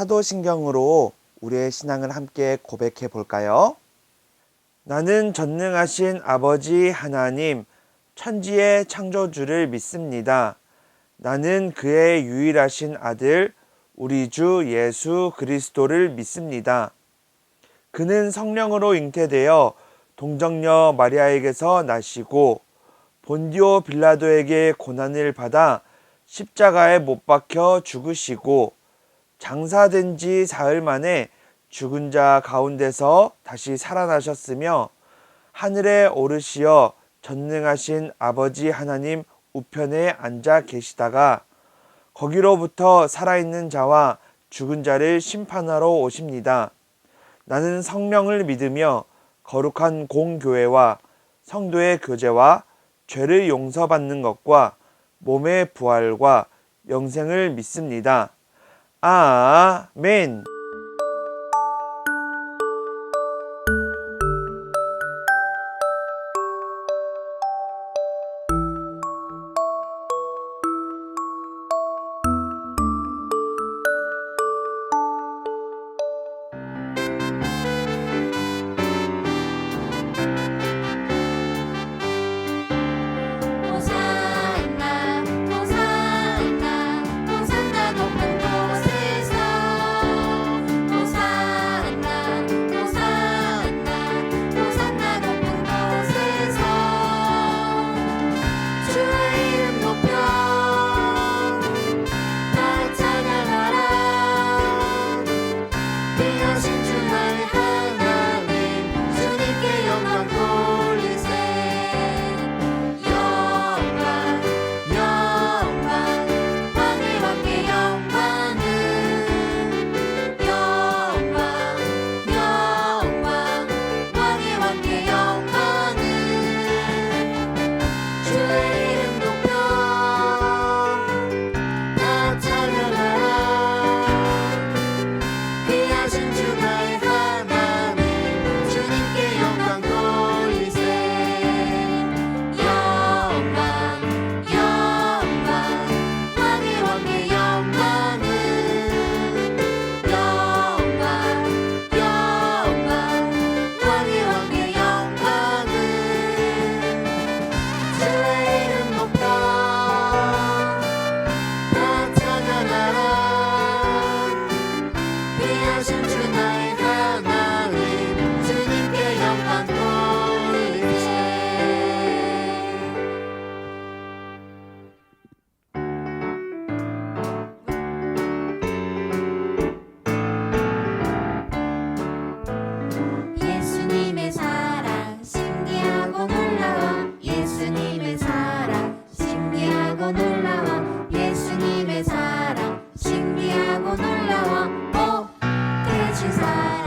사도신경으로 우리의 신앙을 함께 고백해 볼까요? 나는 전능하신 아버지 하나님, 천지의 창조주를 믿습니다. 나는 그의 유일하신 아들, 우리 주 예수 그리스도를 믿습니다. 그는 성령으로 잉태되어 동정녀 마리아에게서 나시고 본디오 빌라도에게 고난을 받아 십자가에 못 박혀 죽으시고 장사된 지 사흘 만에 죽은 자 가운데서 다시 살아나셨으며 하늘에 오르시어 전능하신 아버지 하나님 우편에 앉아 계시다가 거기로부터 살아있는 자와 죽은 자를 심판하러 오십니다. 나는 성령을 믿으며 거룩한 공교회와 성도의 교제와 죄를 용서받는 것과 몸의 부활과 영생을 믿습니다. 아멘. 예수님의 사랑 신기하고 놀라워 오 대신 사랑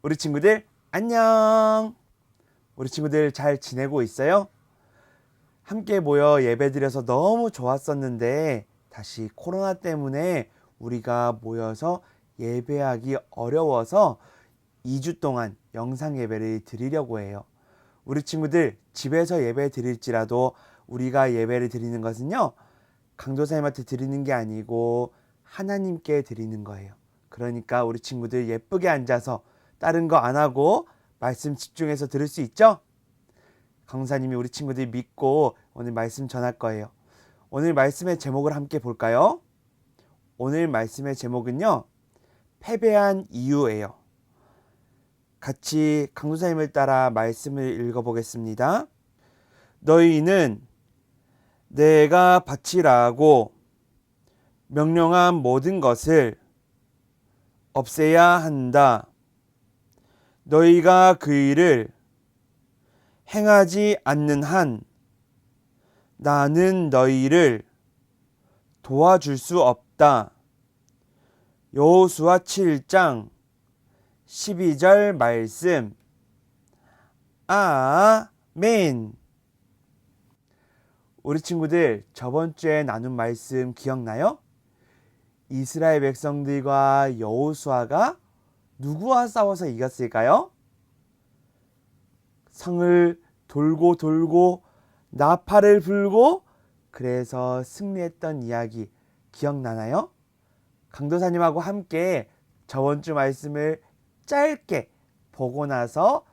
우리 친구들 안녕. 우리 친구들 잘 지내고 있어요? 함께 모여 예배드려서 너무 좋았었는데 다시 코로나 때문에 우리가 모여서 예배하기 어려워서 2주 동안 영상 예배를 드리려고 해요. 우리 친구들 집에서 예배 드릴지라도 우리가 예배를 드리는 것은요, 강도사님한테 드리는 게 아니고 하나님께 드리는 거예요. 그러니까 우리 친구들 예쁘게 앉아서 다른 거 안 하고 말씀 집중해서 들을 수 있죠? 강사님이 우리 친구들 믿고 오늘 말씀 전할 거예요. 오늘 말씀의 제목을 함께 볼까요? 오늘 말씀의 제목은요, 패배한 이유예요. 같이 강도사님을 따라 말씀을 읽어보겠습니다. 너희는 내가 바치라고 명령한 모든 것을 없애야 한다. 너희가 그 일을 행하지 않는 한 나는 너희를 도와줄 수 없다. 여호수아 7장 12절 말씀. 아멘. 우리 친구들 저번 주에 나눈 말씀 기억나요? 이스라엘 백성들과 여호수아가 누구와 싸워서 이겼을까요? 성을 돌고 나팔을 불고 그래서 승리했던 이야기 기억나나요? 강도사님하고 함께 저번 주 말씀을 짧게 보고 나서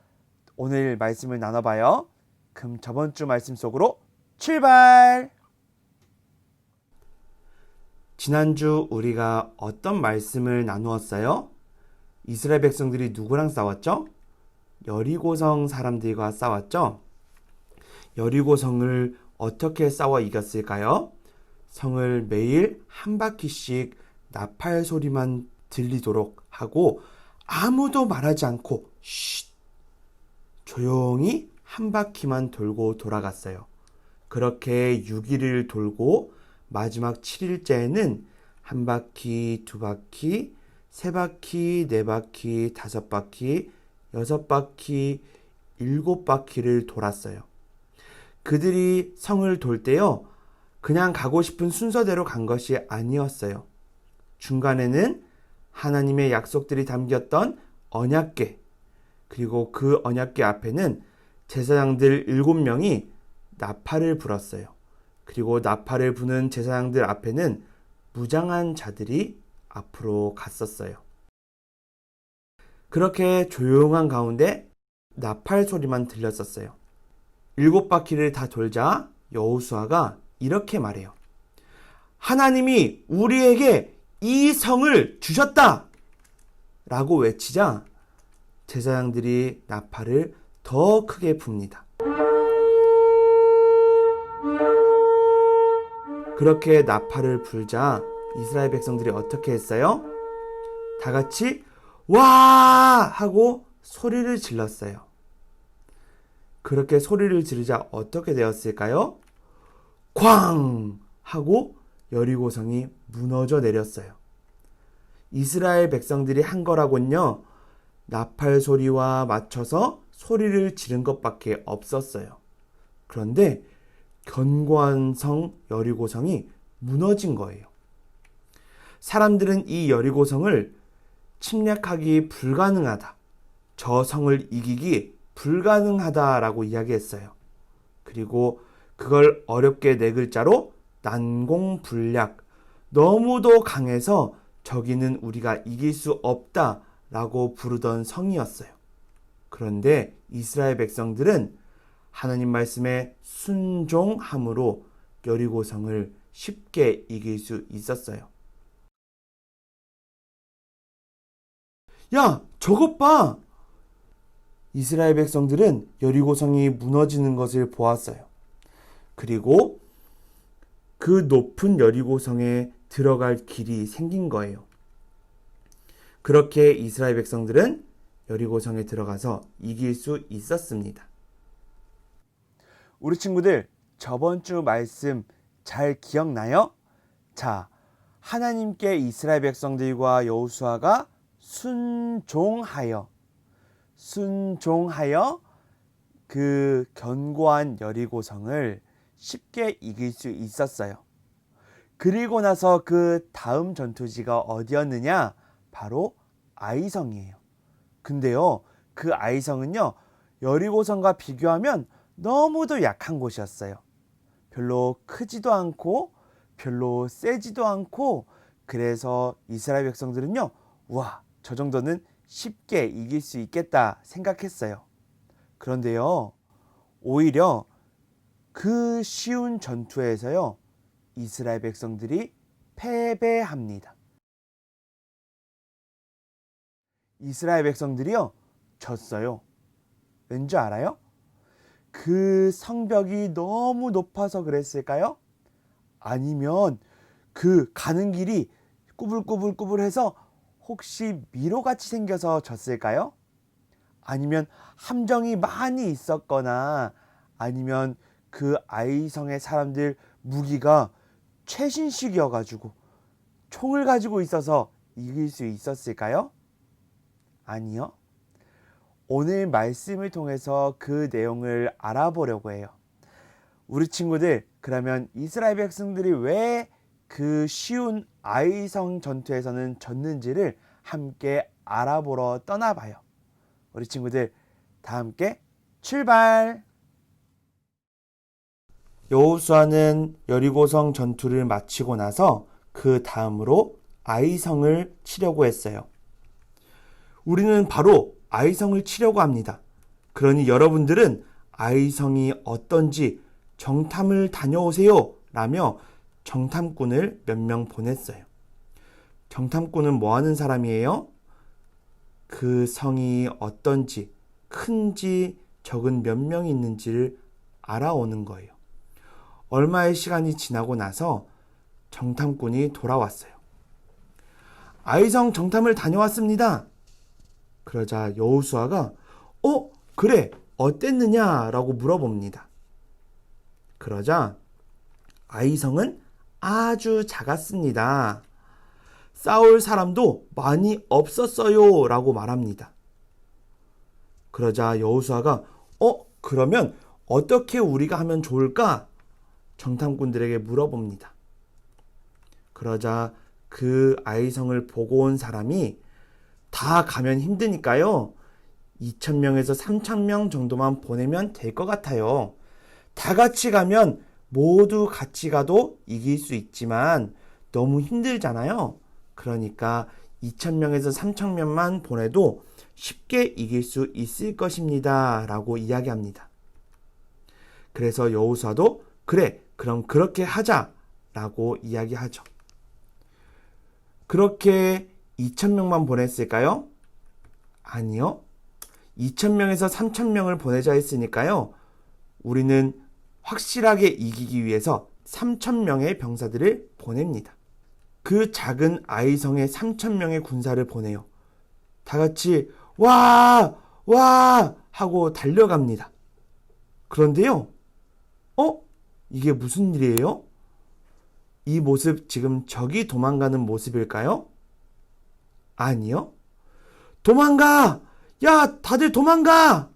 오늘 말씀을 나눠봐요. 그럼 저번 주 말씀 속으로 출발! 지난주 우리가 어떤 말씀을 나누었어요? 이스라엘 백성들이 누구랑 싸웠죠? 여리고성 사람들과 싸웠죠? 여리고성을 어떻게 싸워 이겼을까요? 성을 매일 한 바퀴씩 나팔 소리만 들리도록 하고 아무도 말하지 않고 조용히 한 바퀴만 돌고 돌아갔어요. 그렇게 6일을 돌고 마지막 7일째에는 한 바퀴, 두 바퀴, 세 바퀴, 네 바퀴, 다섯 바퀴, 여섯 바퀴, 일곱 바퀴를 돌았어요. 그들이 성을 돌 때요, 그냥 가고 싶은 순서대로 간 것이 아니었어요. 중간에는 하나님의 약속들이 담겼던 언약궤, 그리고 그 언약궤 앞에는 제사장들 7명이 나팔을 불었어요. 그리고 나팔을 부는 제사장들 앞에는 무장한 자들이 앞으로 갔었어요. 그렇게 조용한 가운데 나팔 소리만 들렸었어요. 7바퀴를 다 돌자 여호수아가 이렇게 말해요. 하나님이 우리에게 이 성을 주셨다! 라고 외치자 제사장들이 나팔을 더 크게 붑니다. 그렇게 나팔을 불자 이스라엘 백성들이 어떻게 했어요? 다 같이 와! 하고 소리를 질렀어요. 그렇게 소리를 지르자 어떻게 되었을까요? 쾅! 하고 여리고성이 무너져 내렸어요. 이스라엘 백성들이 한 거라곤요, 나팔 소리와 맞춰서 소리를 지른 것밖에 없었어요. 그런데 견고한 성 여리고성이 무너진 거예요. 사람들은 이 여리고성을 침략하기 불가능하다, 저 성을 이기기 불가능하다라고 이야기했어요. 그리고 그걸 어렵게 네 글자로 난공불락, 너무도 강해서 저기는 우리가 이길 수 없다라고 부르던 성이었어요. 그런데 이스라엘 백성들은 하나님 말씀에 순종함으로 여리고성을 쉽게 이길 수 있었어요. 야, 저것 봐! 이스라엘 백성들은 여리고성이 무너지는 것을 보았어요. 그리고 그 높은 여리고성에 들어갈 길이 생긴 거예요. 그렇게 이스라엘 백성들은 여리고성에 들어가서 이길 수 있었습니다. 우리 친구들 저번 주 말씀 잘 기억나요? 자, 하나님께 이스라엘 백성들과 여호수아가 순종하여 순종하여 그 견고한 여리고성을 쉽게 이길 수 있었어요. 그리고 나서 그 다음 전투지가 어디였느냐? 바로 아이성이에요. 근데요, 그 아이성은요, 여리고성과 비교하면 너무도 약한 곳이었어요. 별로 크지도 않고 별로 세지도 않고, 그래서 이스라엘 백성들은요, 우와, 저 정도는 쉽게 이길 수 있겠다 생각했어요. 그런데요, 오히려 그 쉬운 전투에서요, 이스라엘 백성들이 패배합니다. 이스라엘 백성들이요, 졌어요. 왠지 알아요? 그 성벽이 너무 높아서 그랬을까요? 아니면 그 가는 길이 꾸불꾸불꾸불해서 혹시 미로같이 생겨서 졌을까요? 아니면 함정이 많이 있었거나, 아니면 그 아이성의 사람들 무기가 최신식이어가지고 총을 가지고 있어서 이길 수 있었을까요? 아니요. 오늘 말씀을 통해서 그 내용을 알아보려고 해요. 우리 친구들, 그러면 이스라엘 백성들이 왜 그 쉬운 아이성 전투에서는 졌는지를 함께 알아보러 떠나봐요. 우리 친구들, 다 함께 출발! 여호수아는 여리고성 전투를 마치고 나서 그 다음으로 아이성을 치려고 했어요. 우리는 바로 아이성을 치려고 합니다. 그러니 여러분들은 아이성이 어떤지 정탐을 다녀오세요 라며 정탐꾼을 몇 명 보냈어요. 정탐꾼은 뭐 하는 사람이에요? 그 성이 어떤지, 큰지 적은 몇 명이 있는지를 알아오는 거예요. 얼마의 시간이 지나고 나서 정탐꾼이 돌아왔어요. 아이성 정탐을 다녀왔습니다. 그러자 여호수아가 그래, 어땠느냐라고 물어봅니다. 그러자 아이성은 아주 작았습니다. 싸울 사람도 많이 없었어요 라고 말합니다. 그러자 여호수아가 그러면 어떻게 우리가 하면 좋을까? 정탐꾼들에게 물어봅니다. 그러자 그 아이성을 보고 온 사람이 다 가면 힘드니까요, 2,000명에서 3,000명 정도만 보내면 될 것 같아요. 다 같이 가면 모두 같이 가도 이길 수 있지만 너무 힘들잖아요. 그러니까 2,000명에서 3,000명만 보내도 쉽게 이길 수 있을 것입니다 라고 이야기합니다. 그래서 여호수아도 그래, 그럼 그렇게 하자 라고 이야기하죠. 그렇게 2,000명만 보냈을까요? 아니요. 2,000명에서 3,000명을 보내자 했으니까요, 우리는 확실하게 이기기 위해서 3,000명의 병사들을 보냅니다. 그 작은 아이성에 3,000명의 군사를 보내요. 다 같이 와! 와! 하고 달려갑니다. 그런데요, 이게 무슨 일이에요? 이 모습 지금 적이 도망가는 모습일까요? 아니요. 도망가! 야, 다들 도망가!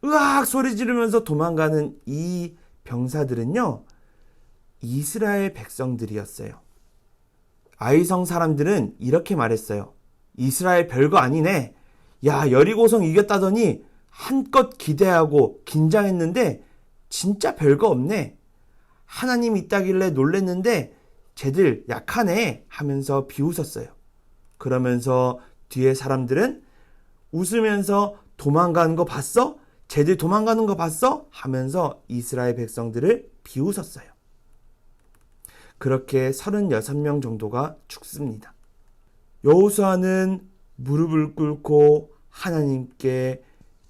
으악! 소리 지르면서 도망가는 이 병사들은요, 이스라엘 백성들이었어요. 아이성 사람들은 이렇게 말했어요. 이스라엘 별거 아니네. 야, 여리고성 이겼다더니 한껏 기대하고 긴장했는데 진짜 별거 없네. 하나님 있다길래 놀랬는데 쟤들 약하네 하면서 비웃었어요. 그러면서 뒤에 사람들은 웃으면서 도망가는 거 봤어? 쟤들 도망가는 거 봤어? 하면서 이스라엘 백성들을 비웃었어요. 그렇게 36명 정도가 죽습니다. 여호수아는 무릎을 꿇고 하나님께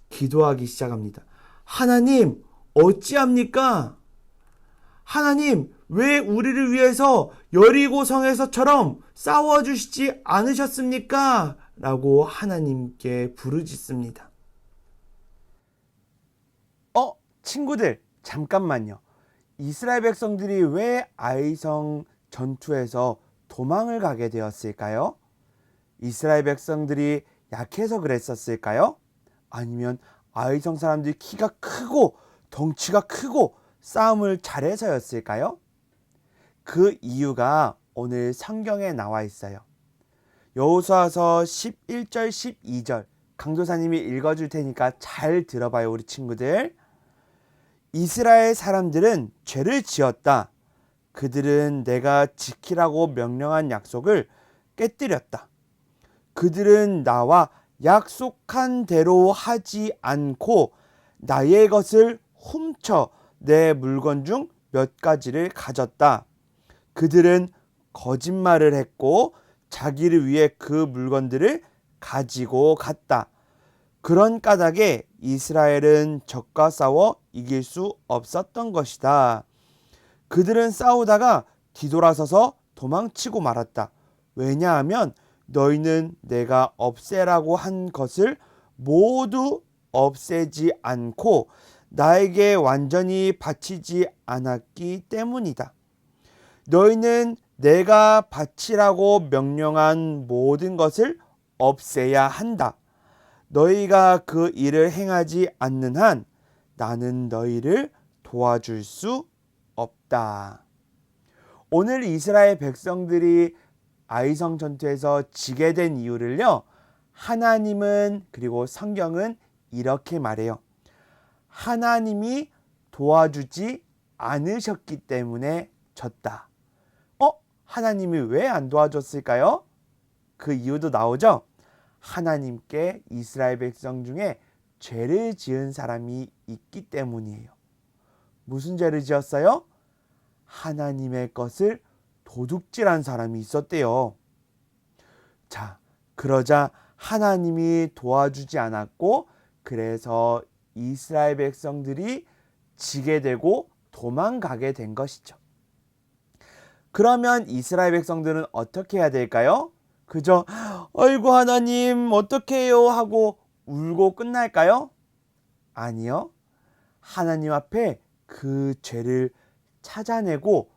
기도하기 시작합니다. 하나님, 어찌합니까? 하나님, 왜 우리를 위해서 여리고성에서처럼 싸워주시지 않으셨습니까? 라고 하나님께 부르짖습니다. 친구들, 잠깐만요. 이스라엘 백성들이 왜 아이성 전투에서 도망을 가게 되었을까요? 이스라엘 백성들이 약해서 그랬었을까요? 아니면 아이성 사람들이 키가 크고 덩치가 크고 싸움을 잘해서였을까요? 그 이유가 오늘 성경에 나와 있어요. 여호수아서 11절 12절 강도사님이 읽어줄 테니까 잘 들어봐요, 우리 친구들. 이스라엘 사람들은 죄를 지었다. 그들은 내가 지키라고 명령한 약속을 깨뜨렸다. 그들은 나와 약속한 대로 하지 않고 나의 것을 훔쳐 내 물건 중 몇 가지를 가졌다. 그들은 거짓말을 했고 자기를 위해 그 물건들을 가지고 갔다. 그런 까닭에 이스라엘은 적과 싸워 이길 수 없었던 것이다. 그들은 싸우다가 뒤돌아서서 도망치고 말았다. 왜냐하면 너희는 내가 없애라고 한 것을 모두 없애지 않고 나에게 완전히 바치지 않았기 때문이다. 너희는 내가 바치라고 명령한 모든 것을 없애야 한다. 너희가 그 일을 행하지 않는 한 나는 너희를 도와줄 수 없다. 오늘 이스라엘 백성들이 아이성 전투에서 지게 된 이유를요, 하나님은 그리고 성경은 이렇게 말해요. 하나님이 도와주지 않으셨기 때문에 졌다. 하나님이 왜 안 도와줬을까요? 그 이유도 나오죠. 하나님께 이스라엘 백성 중에 죄를 지은 사람이 있기 때문이에요. 무슨 죄를 지었어요? 하나님의 것을 도둑질한 사람이 있었대요. 자, 그러자 하나님이 도와주지 않았고 그래서 이스라엘 백성들이 지게 되고 도망가게 된 것이죠. 그러면 이스라엘 백성들은 어떻게 해야 될까요? 그저 아이고 하나님 어떻게 해요 하고 울고 끝날까요? 아니요. 하나님 앞에 그 죄를 찾아내고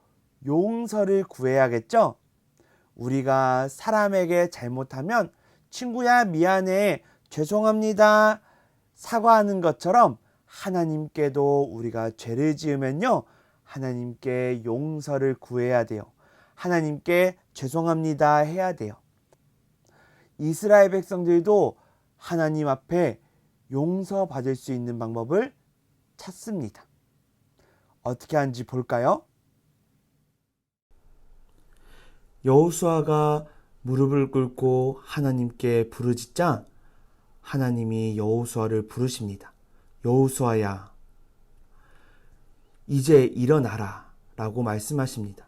용서를 구해야겠죠? 우리가 사람에게 잘못하면 친구야 미안해 죄송합니다 사과하는 것처럼 하나님께도 우리가 죄를 지으면요 하나님께 용서를 구해야 돼요. 하나님께 죄송합니다 해야 돼요. 이스라엘 백성들도 하나님 앞에 용서받을 수 있는 방법을 찾습니다. 어떻게 하는지 볼까요? 여호수아가 무릎을 꿇고 하나님께 부르짖자 하나님이 여호수아를 부르십니다. 여호수아야, 이제 일어나라 라고 말씀하십니다.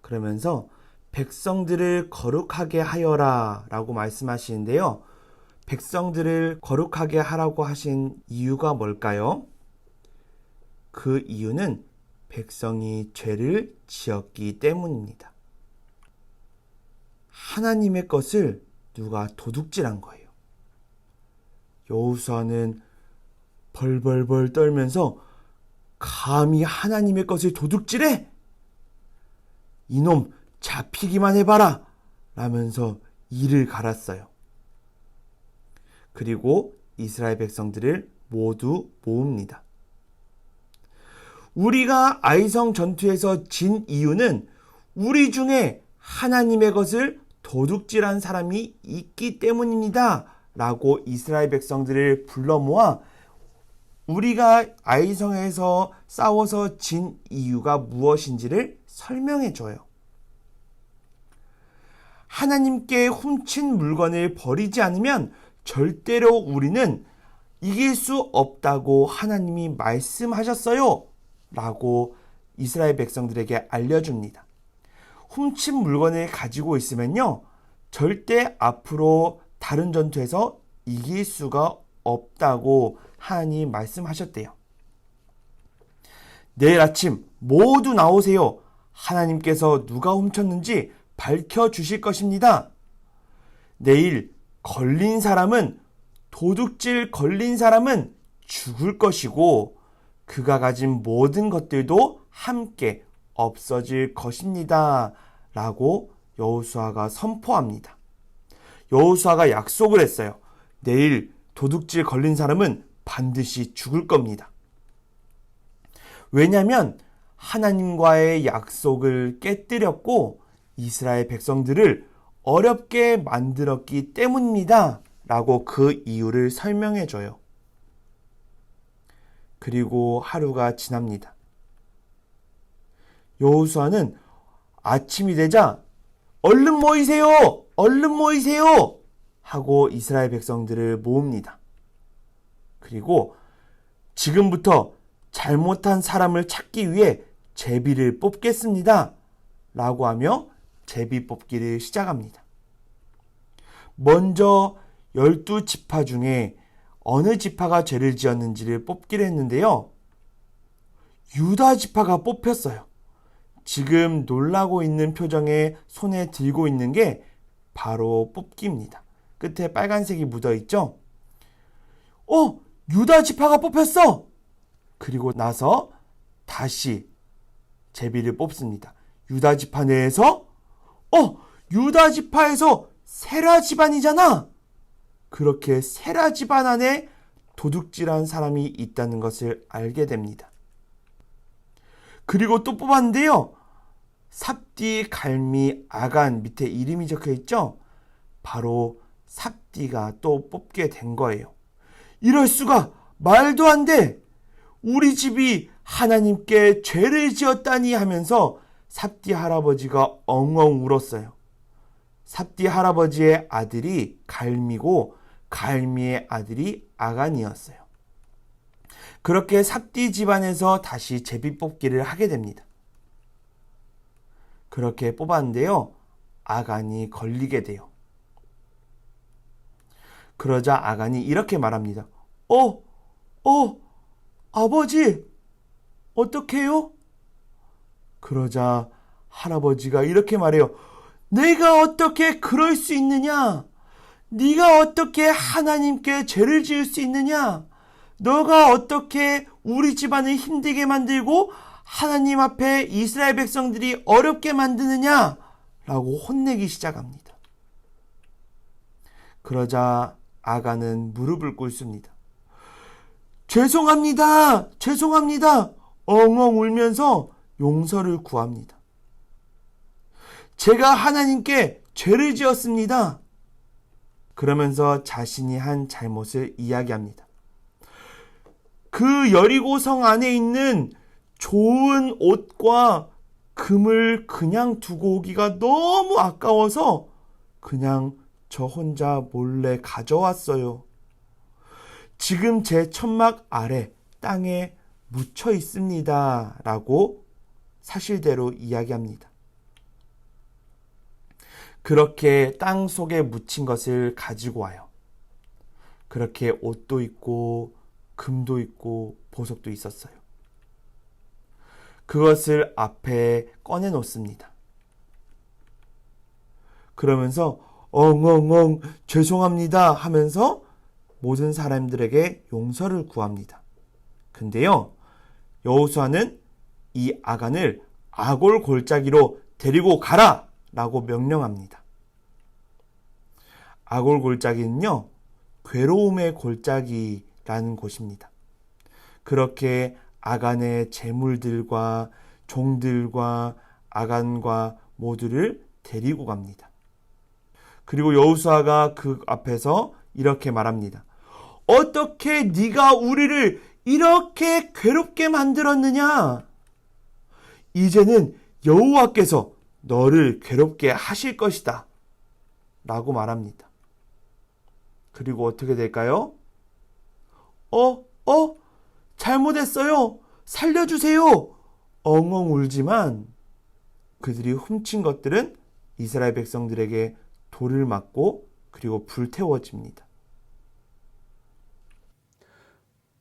그러면서 백성들을 거룩하게 하여라 라고 말씀하시는데요. 백성들을 거룩하게 하라고 하신 이유가 뭘까요? 그 이유는 백성이 죄를 지었기 때문입니다. 하나님의 것을 누가 도둑질한 거예요. 여호수아는 벌벌벌 떨면서 감히 하나님의 것을 도둑질해? 이놈 잡히기만 해봐라! 라면서 이를 갈았어요. 그리고 이스라엘 백성들을 모두 모읍니다. 우리가 아이성 전투에서 진 이유는 우리 중에 하나님의 것을 도둑질한 사람이 있기 때문입니다. 라고 이스라엘 백성들을 불러 모아 우리가 아이성에서 싸워서 진 이유가 무엇인지를 설명해 줘요. 하나님께 훔친 물건을 버리지 않으면 절대로 우리는 이길 수 없다고 하나님이 말씀하셨어요. 라고 이스라엘 백성들에게 알려줍니다. 훔친 물건을 가지고 있으면요, 절대 앞으로 다른 전투에서 이길 수가 없다고 하나님 말씀하셨대요. 내일 아침 모두 나오세요. 하나님께서 누가 훔쳤는지 밝혀주실 것입니다. 내일 걸린 사람은, 도둑질 걸린 사람은 죽을 것이고 그가 가진 모든 것들도 함께 없어질 것입니다. 라고 여호수아가 선포합니다. 여호수아가 약속을 했어요. 내일 도둑질 걸린 사람은 반드시 죽을 겁니다. 왜냐하면 하나님과의 약속을 깨뜨렸고 이스라엘 백성들을 어렵게 만들었기 때문입니다. 라고 그 이유를 설명해 줘요. 그리고 하루가 지납니다. 여호수아는 아침이 되자 얼른 모이세요! 얼른 모이세요! 하고 이스라엘 백성들을 모읍니다. 그리고 지금부터 잘못한 사람을 찾기 위해 제비를 뽑겠습니다. 라고 하며 제비 뽑기를 시작합니다. 먼저 12지파 중에 어느 지파가 죄를 지었는지를 뽑기로 했는데요. 유다 지파가 뽑혔어요. 지금 놀라고 있는 표정에 손에 들고 있는 게 바로 뽑기입니다. 끝에 빨간색이 묻어 있죠? 유다 지파가 뽑혔어! 그리고 나서 다시 제비를 뽑습니다. 유다 지파 내에서 유다 지파에서 세라 집안이잖아! 그렇게 세라 집안 안에 도둑질한 사람이 있다는 것을 알게 됩니다. 그리고 또 뽑았는데요. 삽디, 갈미, 아간 밑에 이름이 적혀 있죠? 바로 삽디가 또 뽑게 된 거예요. 이럴 수가! 말도 안 돼! 우리 집이 하나님께 죄를 지었다니 하면서 삽디 할아버지가 엉엉 울었어요. 삽디 할아버지의 아들이 갈미고 갈미의 아들이 아간이었어요. 그렇게 삽디 집안에서 다시 제비 뽑기를 하게 됩니다. 그렇게 뽑았는데요. 아간이 걸리게 돼요. 그러자 아간이 이렇게 말합니다. 아버지, 어떡해요? 그러자 할아버지가 이렇게 말해요. 내가 어떻게 그럴 수 있느냐? 네가 어떻게 하나님께 죄를 지을 수 있느냐? 너가 어떻게 우리 집안을 힘들게 만들고 하나님 앞에 이스라엘 백성들이 어렵게 만드느냐? 라고 혼내기 시작합니다. 그러자 아간은 무릎을 꿇습니다. 죄송합니다. 죄송합니다. 엉엉 울면서 용서를 구합니다. 제가 하나님께 죄를 지었습니다. 그러면서 자신이 한 잘못을 이야기합니다. 그 여리고성 안에 있는 좋은 옷과 금을 그냥 두고 오기가 너무 아까워서 그냥 저 혼자 몰래 가져왔어요. 지금 제 천막 아래 땅에 묻혀 있습니다. 라고 사실대로 이야기합니다. 그렇게 땅 속에 묻힌 것을 가지고 와요. 그렇게 옷도 있고 금도 있고 보석도 있었어요. 그것을 앞에 꺼내 놓습니다. 그러면서 엉엉엉 죄송합니다 하면서 모든 사람들에게 용서를 구합니다. 근데요, 여호수아는 이 아간을 아골 골짜기로 데리고 가라! 라고 명령합니다. 아골 골짜기는요, 괴로움의 골짜기라는 곳입니다. 그렇게 아간의 재물들과 종들과 아간과 모두를 데리고 갑니다. 그리고 여호수아가 그 앞에서 이렇게 말합니다. 어떻게 네가 우리를 이렇게 괴롭게 만들었느냐? 이제는 여호와께서 너를 괴롭게 하실 것이다. 라고 말합니다. 그리고 어떻게 될까요? 잘못했어요. 살려주세요. 엉엉 울지만 그들이 훔친 것들은 이스라엘 백성들에게 돌을 맞고 그리고 불태워집니다.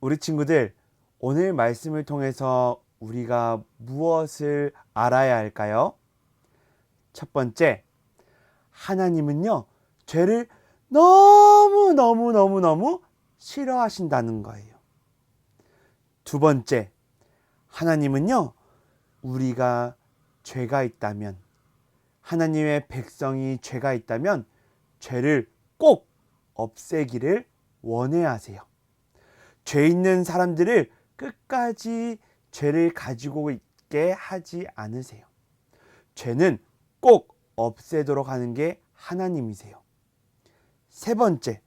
우리 친구들, 오늘 말씀을 통해서 우리가 무엇을 알아야 할까요? 첫 번째, 하나님은요, 죄를 너무 싫어하신다는 거예요. 두 번째, 하나님은요, 우리가 죄가 있다면, 하나님의 백성이 죄가 있다면 죄를 꼭 없애기를 원해하세요. 죄 있는 사람들을 끝까지 죄를 가지고 있게 하지 않으세요. 죄는 꼭 없애도록 하는 게 하나님이세요. 세 번째,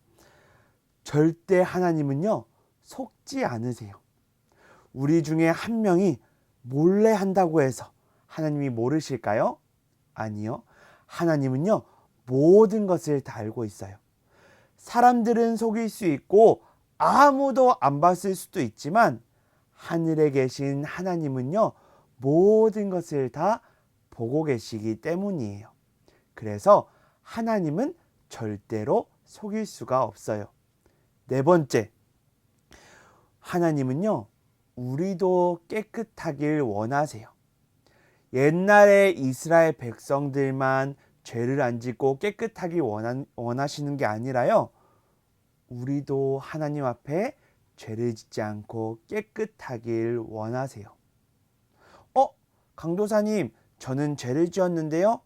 절대 하나님은요, 속지 않으세요. 우리 중에 한 명이 몰래 한다고 해서 하나님이 모르실까요? 아니요. 하나님은요, 모든 것을 다 알고 있어요. 사람들은 속일 수 있고 아무도 안 봤을 수도 있지만 하늘에 계신 하나님은요, 모든 것을 다 보고 계시기 때문이에요. 그래서 하나님은 절대로 속일 수가 없어요. 네 번째, 하나님은요, 우리도 깨끗하길 원하세요. 옛날에 이스라엘 백성들만 죄를 안 짓고 깨끗하길 원하시는 게 아니라요, 우리도 하나님 앞에 죄를 짓지 않고 깨끗하길 원하세요. 강도사님, 저는 죄를 지었는데요?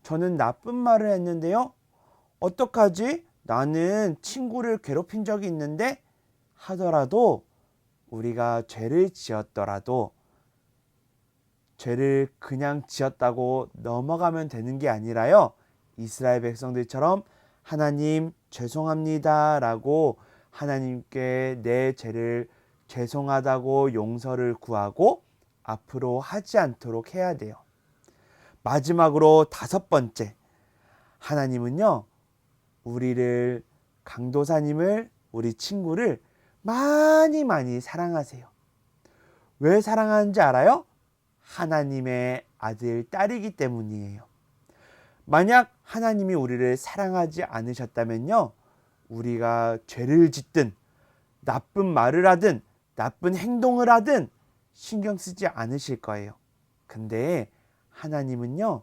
저는 나쁜 말을 했는데요? 어떡하지? 나는 친구를 괴롭힌 적이 있는데? 하더라도 우리가 죄를 지었더라도 죄를 그냥 지었다고 넘어가면 되는 게 아니라요, 이스라엘 백성들처럼 하나님 죄송합니다 라고 하나님께 내 죄를 죄송하다고 용서를 구하고 앞으로 하지 않도록 해야 돼요. 마지막으로 다섯 번째, 하나님은요, 우리를, 강도사님을, 우리 친구를 많이 사랑하세요. 왜 사랑하는지 알아요? 하나님의 아들, 딸이기 때문이에요. 만약 하나님이 우리를 사랑하지 않으셨다면요, 우리가 죄를 짓든 나쁜 말을 하든 나쁜 행동을 하든 신경 쓰지 않으실 거예요. 근데 하나님은요,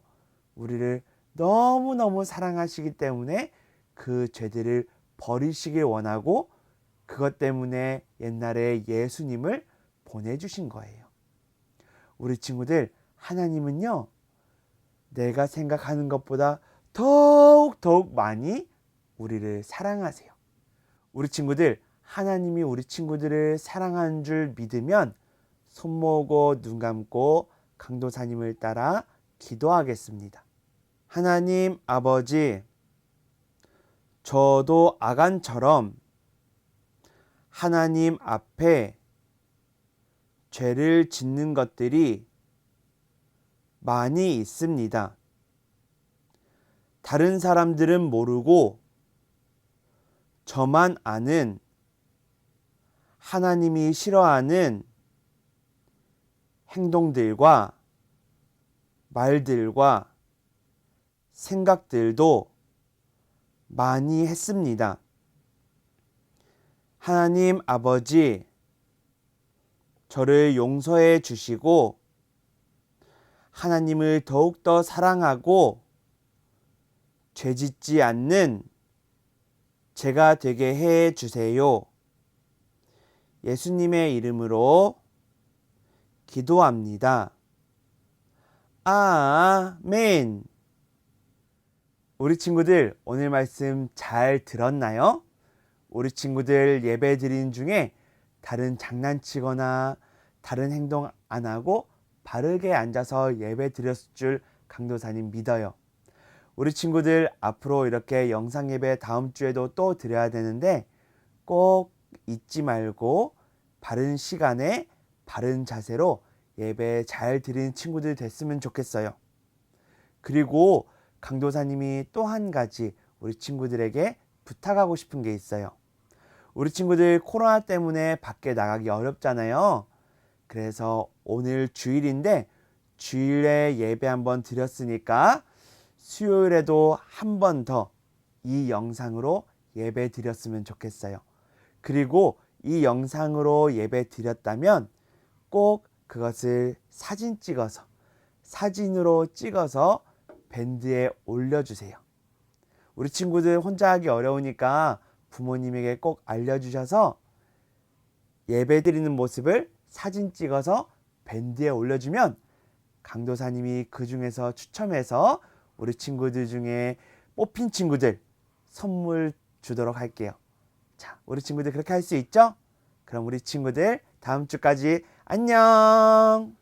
우리를 너무너무 사랑하시기 때문에 그 죄들을 버리시길 원하고 그것 때문에 옛날에 예수님을 보내주신 거예요. 우리 친구들, 하나님은요, 내가 생각하는 것보다 더욱 많이 우리를 사랑하세요. 우리 친구들, 하나님이 우리 친구들을 사랑하는 줄 믿으면 손 모으고 눈 감고 강도사님을 따라 기도하겠습니다. 하나님 아버지, 저도 아간처럼 하나님 앞에 죄를 짓는 것들이 많이 있습니다. 다른 사람들은 모르고 저만 아는 하나님이 싫어하는 행동들과 말들과 생각들도 많이 했습니다. 하나님 아버지, 저를 용서해 주시고 하나님을 더욱더 사랑하고 죄짓지 않는 제가 되게 해 주세요. 예수님의 이름으로 기도합니다. 아멘. 우리 친구들, 오늘 말씀 잘 들었나요? 우리 친구들 예배 드린 중에 다른 장난치거나 다른 행동 안 하고 바르게 앉아서 예배 드렸을 줄 강도사님 믿어요. 우리 친구들 앞으로 이렇게 영상 예배 다음 주에도 또 드려야 되는데 꼭 잊지 말고 바른 시간에 바른 자세로 예배 잘 드리는 친구들 됐으면 좋겠어요. 그리고 강도사님이 또 한 가지 우리 친구들에게 부탁하고 싶은 게 있어요. 우리 친구들 코로나 때문에 밖에 나가기 어렵잖아요. 그래서 오늘 주일인데 주일에 예배 한번 드렸으니까 수요일에도 한 번 더 이 영상으로 예배 드렸으면 좋겠어요. 그리고 이 영상으로 예배 드렸다면 꼭 그것을 사진으로 찍어서 밴드에 올려주세요. 우리 친구들 혼자 하기 어려우니까 부모님에게 꼭 알려주셔서 예배 드리는 모습을 사진 찍어서 밴드에 올려주면 강도사님이 그 중에서 추첨해서 우리 친구들 중에 뽑힌 친구들 선물 주도록 할게요. 자, 우리 친구들 그렇게 할 수 있죠? 그럼 우리 친구들 다음 주까지 안녕!